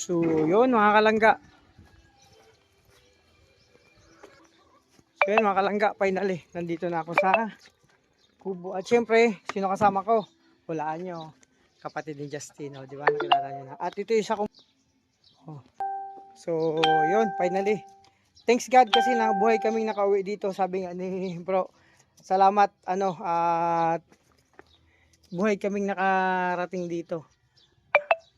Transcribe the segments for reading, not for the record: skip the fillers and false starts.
So, yun mga kalangga. So, yun mga kalangga, finally, nandito na ako sa kubo. At syempre, sino kasama ko? Hulaan nyo, kapatid ni Justino, di ba? Nakilala nyo na. At ito yung isa kong... Oh. So, yun, finally. Thanks God kasi nabuhay kaming nakauwi dito. Sabi nga ni bro, salamat, at buhay kaming nakarating dito.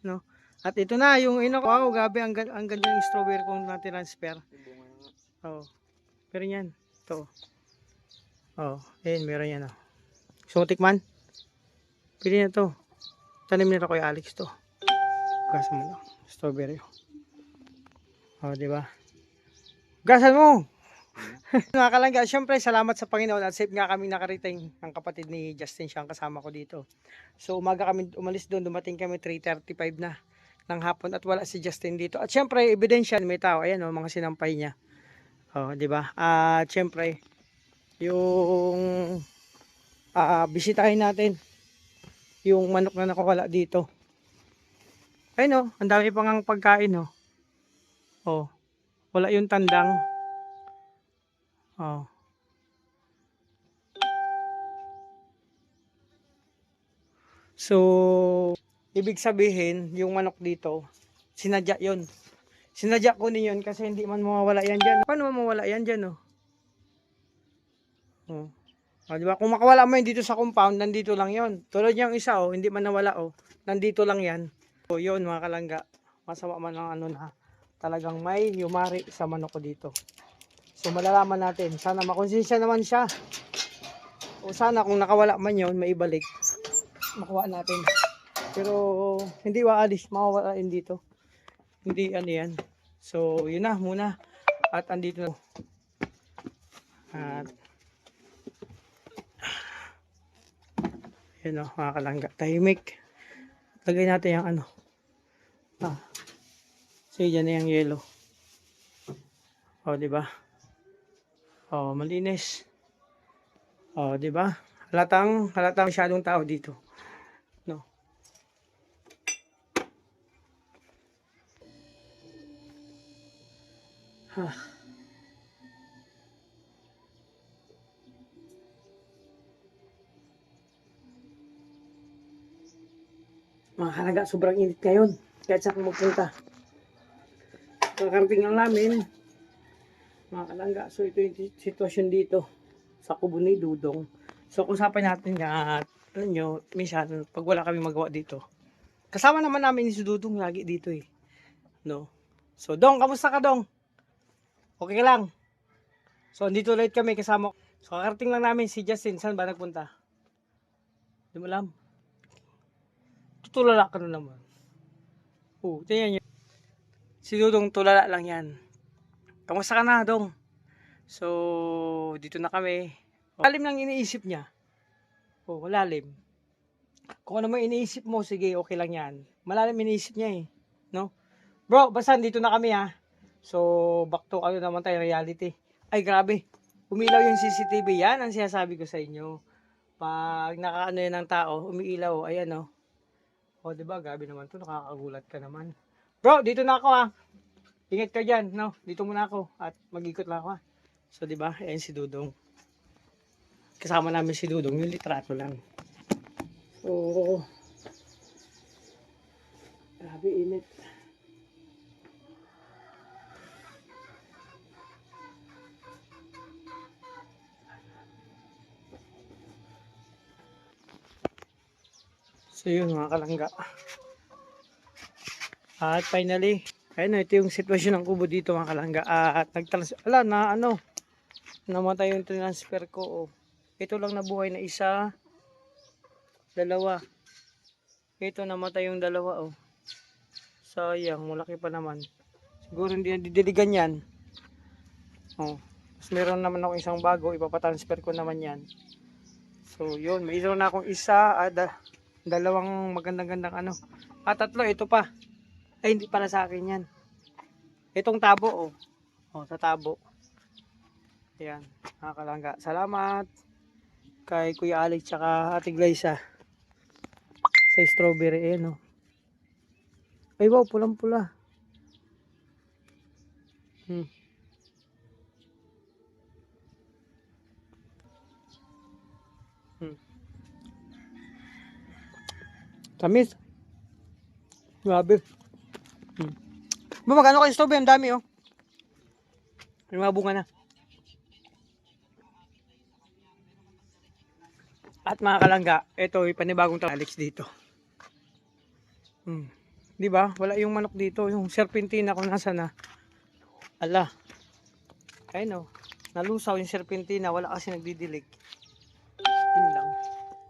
No? At ito na, yung wow, gabi, ang ganda yung strawberry kong na-transfer. Oh. Pero yan, ito. Oh, ayun, meron yan. Oh. Gusto mo tikman? Pili na to. Tanim nila Kuya Alex to. Gasan mo lang. Strawberry. Oh, di ba? Gasan mo! Mga kalangga, syempre salamat sa Panginoon at safe nga kami nakarating ng kapatid ni Justin, siyang kasama ko dito. So umaga kami umalis doon, dumating kami 3:35 na ng hapon at wala si Justin dito. At syempre ebidensya may tao, ayan oh, mga sinampay niya. Oh, di ba? At syempre yung bisitahin natin yung manok na nakawala dito. Ayun oh, ang dami pang pagkain oh. Oh, wala yung tandang. Oh. So, ibig sabihin, yung manok dito, sinadya yun. Sinadya ko yun kasi hindi man mawawala yan dyan. Paano mawawala yan dyan, oh? Oh. Oh, diba? Kung makawala mo yun dito sa compound, nandito lang yun. Tulad yung isa, oh, hindi man nawala, oh. Nandito lang yan. So, yun, mga kalangga. Masama man ang na talagang may yumari sa manok ko dito. So, malalaman natin. Sana makonsensya naman siya. O sana kung nakawala man yun, maibalik. Makuha natin. Pero hindi waalis, mawawala yun dito. Hindi ano yan. So yun na muna. At andito na. At yun o, mga kalangga. Tahimik. Lagay natin yung ano. So yan na yung yellow. O diba? O malinis. O diba? Halatang masyadong tao dito. No. Mga kalangga, sobrang init ngayon. Kahit saan kung magpunta. Kakarating lang namin. Mga kalangga, so ito yung sitwasyon dito sa kubo ni Dudong. So usapan natin nga, alam nyo, minsan pag wala kami magawa dito, kasama naman namin si Dudong lagi dito eh. No? So Dong, kamusta ka Dong? Okay ka lang? So andito ulit kami kasama. So kakarating lang namin si Justin. Saan ba nagpunta? Hindi mo alam. Tutulala ka na naman. Tingnan nyo. Si Dudong tulala lang yan. Kamusta ka na Dong? So dito na kami. Malalim lang iniisip niya. Malalim. Kung ano mo iniisip mo, sige, okay lang yan. Malalim iniisip niya eh. No? Bro, basta dito na kami ha. So, back to ano naman tayo, reality. Ay, grabe. Umilaw yung CCTV. Yan ang sinasabi ko sa inyo. Pag nakaano yan ng tao, umiilaw. Ayan o. Diba? Grabe naman to. Nakakagulat ka naman. Bro, dito na ako ha. Ingat ka dyan. No? Dito muna ako. At mag-ikot lang ako ha. So, diba? Ayan si Dudong. Kasama namin si Dudong. Yung litrato lang. So, grabe init. So yun mga kalangga. At finally, ayun na, ito yung sitwasyon ng kubo dito mga kalangga. At namatay yung transfer ko. Ito lang nabuhay na isa, dalawa. Ito namatay yung dalawa. Sayang, malaki pa naman. Siguro hindi na didiligan yan. Mas meron naman ako isang bago, ipapatransfer ko naman yan. So yun, may isa na akong isa, dalawang magandang tatlo, ito pa. Ay, hindi para sa akin yan. Itong tabo, sa tabo. Ayan, mga kalangga. Salamat kay Kuya Alex tsaka Ate Glyza sa strawberry, Ay, wow, pulang-pula. Hmm. Hmm. Tamis. Grabe. Hmm. Magkano kayo stove? Ang dami oh. May mga bunga na. At mga kalangga, ito yung panibagong Alex dito. Hmm. 'Di ba? Wala yung manok dito, yung serpentina kung nasa na. Ala. Ayun oh. Nalusaw yung serpentina, wala kasi nagdidilig. Yun lang.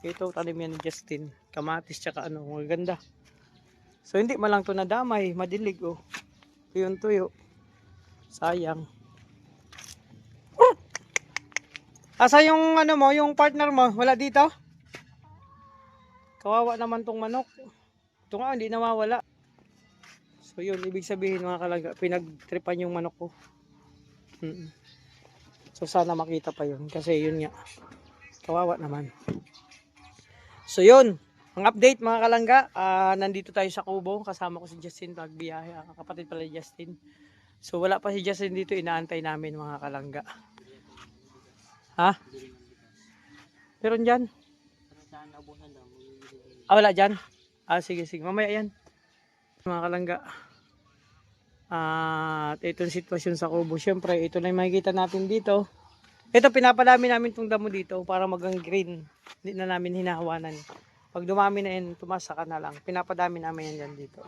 Ito tanim yan ni Justin. Kamatis tsaka ano, maganda. So hindi man lang to nadamay, madilig oh. Yun tuyo. Sayang. Asa yung ano mo, yung partner mo? Wala dito? Kawawa naman tong manok. Ito nga, hindi nawawala. So yun, ibig sabihin mga kalangga, pinagtripan yung manok ko. So sana makita pa yun. Kasi yun nga, kawawa naman. So yun, ang update mga kalangga, nandito tayo sa Kubo. Kasama ko si Justin pagbiyahe. Kapatid pala ni Justin. So wala pa si Justin dito, inaantay namin mga kalangga. Ha? Meron dyan? Wala dyan? Sige, sige. Mamaya yan. Mga kalangga. At itong sitwasyon sa Kubo. Siyempre, ito na yung makikita natin dito. Ito, pinapadami namin itong damo dito para magang green. Hindi na namin hinahawanan. Pag dumami na yan, tumasa ka na lang. Pinapadami namin yan dyan dito.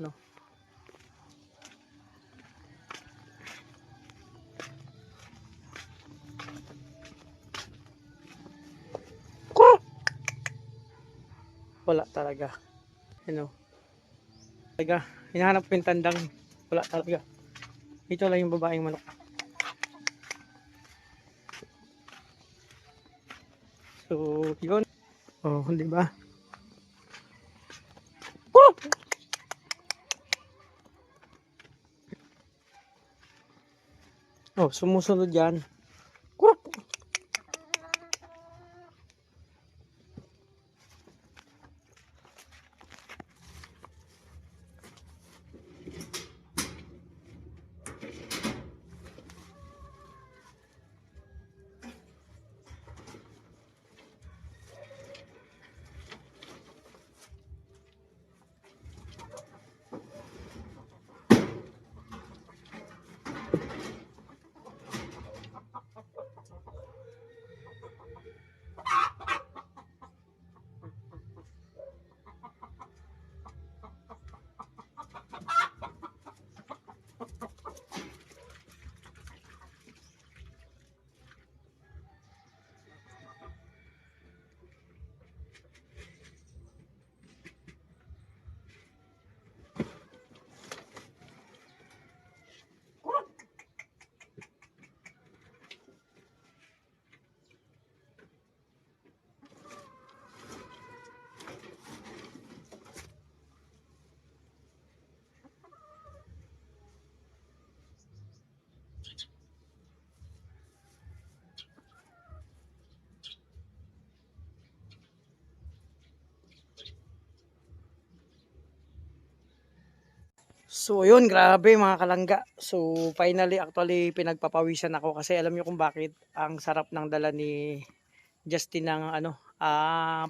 No? Wala talaga. Ano? Talaga. Hinahanap ko yung tandang. Wala talaga. Ito lang yung babaeng manok. So, yun. Oh, di ba? Oh, sumusunod yan. So yun, grabe mga kalangga. So finally, actually pinagpapawisan ako kasi alam niyo kung bakit ang sarap ng dala ni Justin ng ano,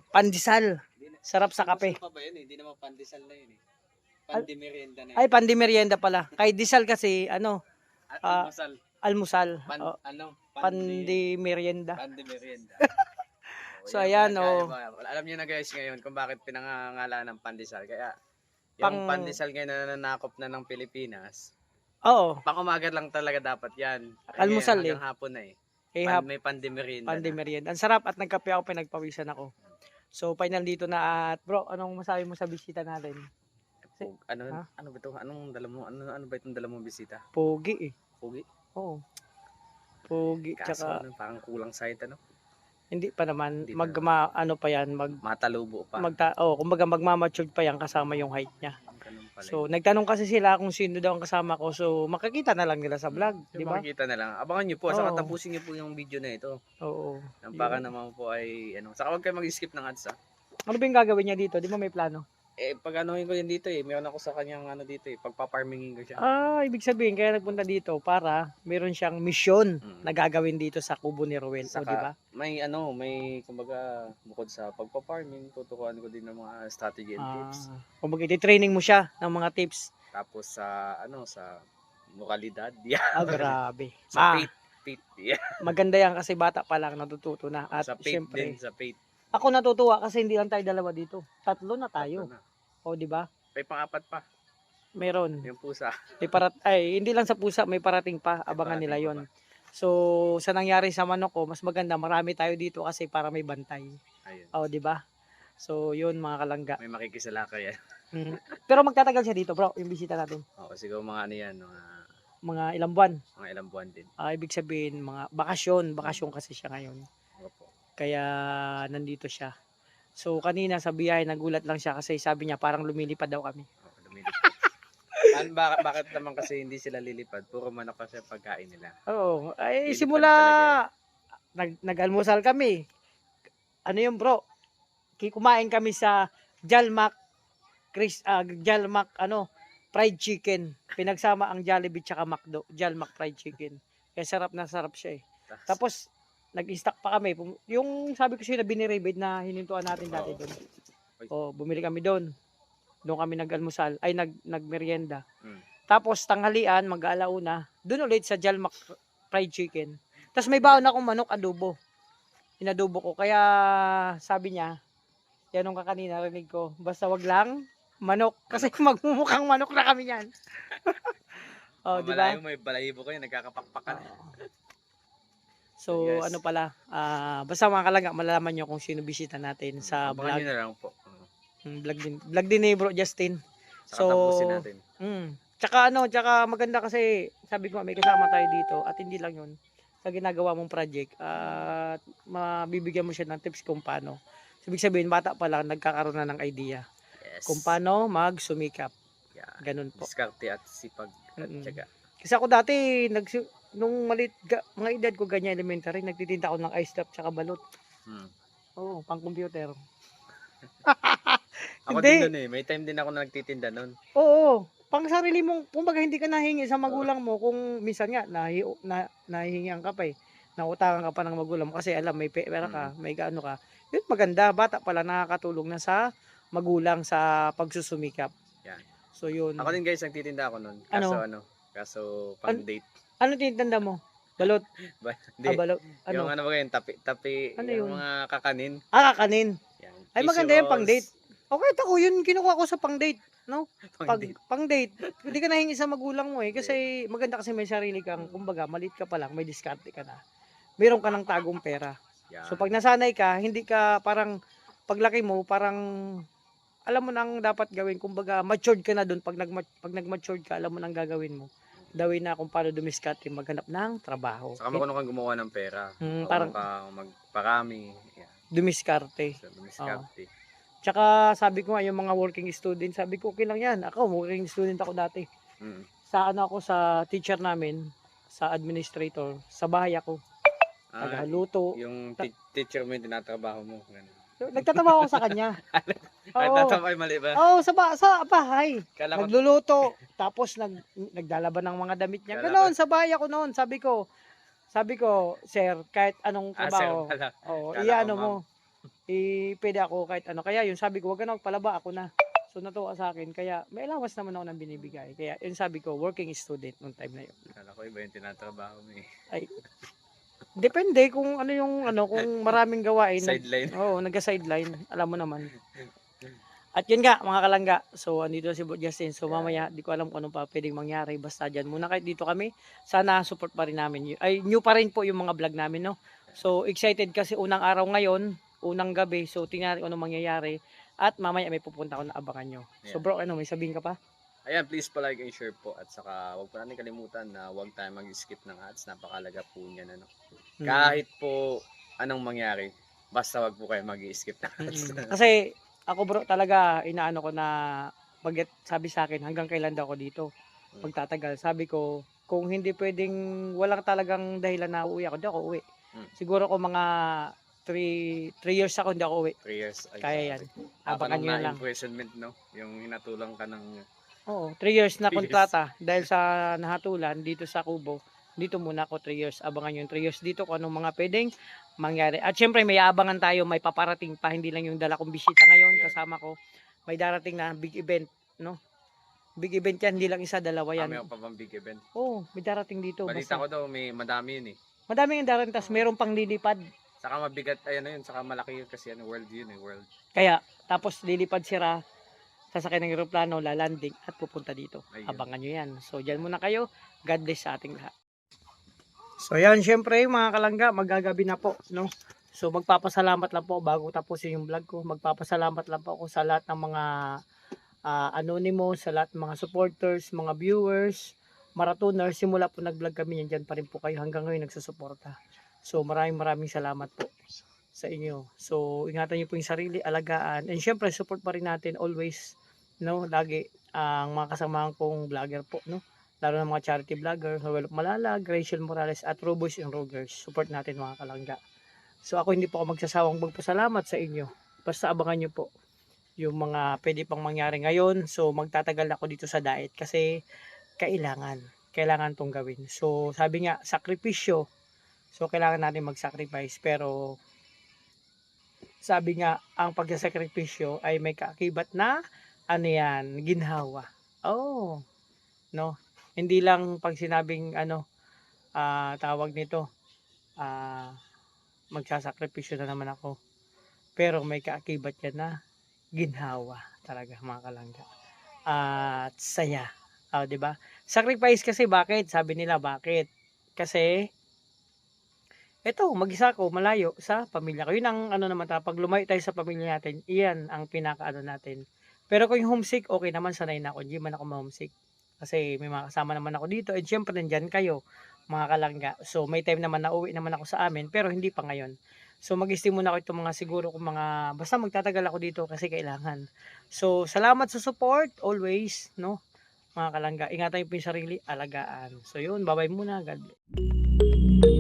pandesal. Sarap sa kape. Pa ba yun? Hindi naman pandesal na yun eh. Pandimerienda na yun. Ay, pandimerienda pala. Kay disal kasi ano, Almusal. almusal. Pandimerienda. Pandimerienda. Pandimerienda. So ayan Alam niyo na guys ngayon kung bakit pinangangalan ng pandesal. Kaya Pang- yung pandesal ngayon na nananakop na ng Pilipinas, Oo, pang umaga lang talaga dapat yan. Almusal hanggang hapon na eh. May pandimerienda na. pandimerienda. Ang sarap at nagkape ako, pinagpawisan ako. So final dito na at bro, anong masabi mo sa bisita natin? Ano Ha? ano ba ito? Anong dala mo? Ano ba itong dala mong bisita? Pogi eh. Pugi? Oo. Pogi Kaso tsaka parang kulang site ano? hindi pa naman Hindi pa ano pa yan, Matalubo pa. kumbaga magmamature pa yan kasama yung height niya. Ganun pala. So nagtanong kasi sila kung sino daw ang kasama ko. So makikita na lang nila sa vlog, di ba? Makikita na lang. Abangan nyo po. Oo. Saka tapusin nyo po yung video na ito. Oo. Baka naman po ay ano. Saka huwag kayo mag-skip ng ads ha. Ano ba yung gagawin niya dito? Di ba may plano? pag anuhin ko din dito meron ako sa kanyang ano dito pagpa-farmingin ko siya. Ibig sabihin, kaya nagpunta dito para meron siyang misyon Mm. na gagawin dito sa kubo ni Ruel. O, Saka di ba? may kumbaga bukod sa pagpa-farming, tuturuan ko din ng mga strategy and tips. Kumbaga, training mo siya ng mga tips. Tapos sa moralidad, yeah. Grabe. Sa faith, yeah. Maganda yan kasi bata pa lang natututo na. At Sa faith syempre, din, sa faith. ako natutuwa kasi hindi lang tayo dalawa dito. 3 na tayo. Tatlo na. O, di ba? May pang-apat pa, Meron. yung pusa. Hindi lang sa pusa, may parating pa. Abangan parating nila pa yon. So, sa nangyari sa manok ko, mas maganda, marami tayo dito kasi para may bantay. Ayun. O, di ba? So, yun mga kalangga. May makikisalakay yan. Pero magtatagal siya dito, bro, yung bisita natin. Oo, siguro mga ano yan, Mga ilang buwan. mga ilang buwan din. Ibig sabihin, mga bakasyon kasi siya ngayon. Opo. Kaya nandito siya. So kanina sa biyahe nagulat lang siya kasi sabi niya parang lumilipad daw kami. Oo, lumilipad. Bakit naman kasi hindi sila lilipad? Puro manok kasi pagkain nila. Oo. Ay Lilipad simula talaga nag-almusal kami. Ano yung bro? Kumain kami sa Jalmac fried chicken. Pinagsama ang Jollibee tsaka McDo. Jalmac fried chicken. Kaya sarap na sarap siya eh. Tapos nag-stock pa kami. Yung sabi ko sa'yo na biniribid na hinintuan natin dati doon. Bumili kami doon. Doon kami nag-almusal. Nagmerienda. Tapos tanghalian, mag-alauna. Doon ulit sa Jalmac fried chicken. Tapos may baon akong manok adobo. Inadobo ko. Kaya sabi niya, yan nung kakanina rinig ko, basta wag lang manok. Kasi magmumukhang manok na kami yan. Di ba? Malayo may balahibo kayo, nagkakapakpakan. So, Yes. ano pala, basta mga kalangga, malalaman nyo kung sino bisita natin sa Abangan vlog. nyo na lang po. Vlog din ni Bro Justin. Saka tapusin natin. Tsaka maganda kasi, sabi ko, may kasama tayo dito, at hindi lang yun, sa ginagawa mong project, at mabibigyan mo siya ng tips kung paano. So, ibig sabihin, bata pa lang, nagkakaroon na ng idea Yes. kung paano magsumikap. Yeah. Ganun po. Diskarte at sipag at tiyaga. Kasi ako dati, nung mga edad ko ganyan elementary, nagtitinda ako ng ice drop tsaka balot. Pang computer. Ako Hindi. din doon May time din ako na nagtitinda noon. Oo, pang sarili mong, kumbaga hindi ka nahingi sa magulang mo kung minsan nga nahihingian ka pa nautangan ka pa ng magulang mo kasi alam may pera ka, may gaano ka. Yun maganda, bata pala nakakatulong na sa magulang sa pagsusumikap. Yan. So yun. Ako din guys, nagtitinda ako noon. Kaso pang date. Ano tinitanda mo? Balot? Hindi. Balot. Yung ano ba yung tapi, Ano yung yun? mga kakanin. Kakanin. Yan. Ay maganda yan pang date. Okay, ako yun kinukuha ko sa pang date, no? Pang date. Hindi ka nahingi sa magulang mo kasi maganda kasi may sarili kang, kumbaga, maliit ka pa lang, may diskarte ka na. Meron ka ng tagong pera. Yan. So pag nasanay ka, hindi ka parang paglaki mo, parang alam mo nang dapat gawin, kumbaga, matured ka na doon pag nag-matured ka, alam mo nang gagawin mo. Dawin na kung paano dumiskarte maghanap ng trabaho. Saka marunong kang gumawa ng pera. Parang ka magparami. Yan. dumiskarte. So, dumiskarte. Tsaka sabi ko nga yung mga working student, sabi ko okay lang yan. Ako, working student ako dati. Ako sa teacher namin, sa administrator, sa bahay ako. Naghaluto. Yung teacher mo yung tinatrabaho mo. Ganun. Nagtatawa ako sa kanya. Nagtatawa mali ba? Sa bahay. Kala ko, Nagluluto. Tapos nagdalaban ng mga damit niya. Ganoon, sa bahay ako noon. Sabi ko, sir, kahit anong trabaho. sir pala. Iano mo. Pwede ako kahit ano. Kaya yun, sabi ko, wag ka na magpalaba, ako na. So natuwa sa akin. Kaya may allowance naman ako nang binibigay. Kaya yun sabi ko, working student nung time na yun. Kala ko iba yung tinatrabaho mo Ay, depende kung ano yung kung maraming gawain. Sideline. Nagka-sideline. Alam mo naman. At yun nga, mga kalangga. So, andito si Bro Justin. So, mamaya, di ko alam kung ano pa pwedeng mangyari. Basta dyan muna kahit dito kami. Sana support pa rin namin. Ay, new pa rin po yung mga vlog namin, no? So, excited kasi unang araw ngayon, unang gabi. So, tingnan natin kung ano mangyayari. At mamaya may pupunta ako na abangan nyo. So, bro, may sabihin ka pa? Ayan, please palike and share po. At saka, huwag po natin kalimutan na huwag tayo mag-skip ng ads. Napakalaga po niyan, ano? Kahit po anong mangyari, basta wag po kayo mag-skip ng ads. Kasi, ako bro, talaga, inaano ko na, sabi sa akin, hanggang kailan daw ako dito. Pagtatagal, sabi ko, kung hindi pwedeng, walang talagang dahilan na uuwi ako, di ako uwi. Siguro ko mga 3 years ako hindi ako uwi. 3 years. Ay, Kaya yan. grabe. Abangan nyo na lang. imprisonment, no? Yung hinatulang ka ng... Oo, 3 years na 3 years. kontrata dahil sa nahatulan dito sa Kubo. Dito muna ako 3 years. Abangan yung 3 years dito kung anong mga pwedeng mangyari. At syempre may abangan tayo, may paparating pa. Hindi lang yung dala kong bisita ngayon. Yeah. Kasama ko. May darating na big event. No? Big event yan. Hindi lang isa, dalawa yan. Kami pa bang big event. Oo, may darating dito. Balita Basta. ko daw, may madami yun eh. Madami yung darating. Tas meron pang lilipad. Saka mabigat, ayun na yun, saka malaki yun kasi world yun eh, world. Kaya, tapos lilipad sila. Sasakay ng aeroplano, lalanding at pupunta dito. Ayun. Abangan nyo yan. So, dyan muna kayo. God bless sa ating lahat. So, yan. Syempre, mga kalangga, magagabi na po. No? So, magpapasalamat lang po bago tapusin yung vlog ko. Magpapasalamat lang po ako sa lahat ng mga anonymous, sa lahat ng mga supporters, mga viewers, marathoners. Simula po nag-vlog kami, yan dyan pa rin po kayo. Hanggang ngayon nagsusuporta. So, maraming salamat po sa inyo. So, ingatan niyo po yung sarili, alagaan. And syempre, support pa rin natin always, no? Lagi ang mga kasamahan kong vlogger po, no? Lalo ng mga charity vlogger, Noel Malalag, Rachel Morales at Roboys and Rogers. Support natin mga kalangga. So, ako hindi po ako magsasawang magpasalamat sa inyo. Basta abangan niyo po yung mga pwede pang mangyari ngayon. So, magtatagal ako dito sa diet kasi kailangan tong gawin. So, sabi nga, sakripisyo. So, kailangan natin mag-sacrifice. Pero, sabi nga, ang pagsasakripisyo ay may kaakibat na, ginhawa. Oh, no? Hindi lang pag sinabing, tawag nito, magsasakripisyo na naman ako. Pero may kaakibat yan na, ginhawa. Talaga, mga kalangga. At saya. Diba? Sacrifice kasi, bakit? Sabi nila, bakit? Kasi, ito, mag-isa ko, malayo sa pamilya ko. Yun ang naman pag lumayo tayo sa pamilya natin, iyan ang pinaka natin. Pero kung yung homesick, okay naman, sanay na ako. Hindi man ako ma-homesick. Kasi may mga kasama naman ako dito. And syempre, nandyan kayo, mga kalangga. So, may time naman na uwi naman ako sa amin, pero hindi pa ngayon. So, mag-stay muna ako itong mga siguro kung mga, basta magtatagal ako dito kasi kailangan. So, salamat sa support, always, no? Mga kalangga, ingatan niyo po yung sarili, alagaan. So, yun, bye-bye muna. God bless.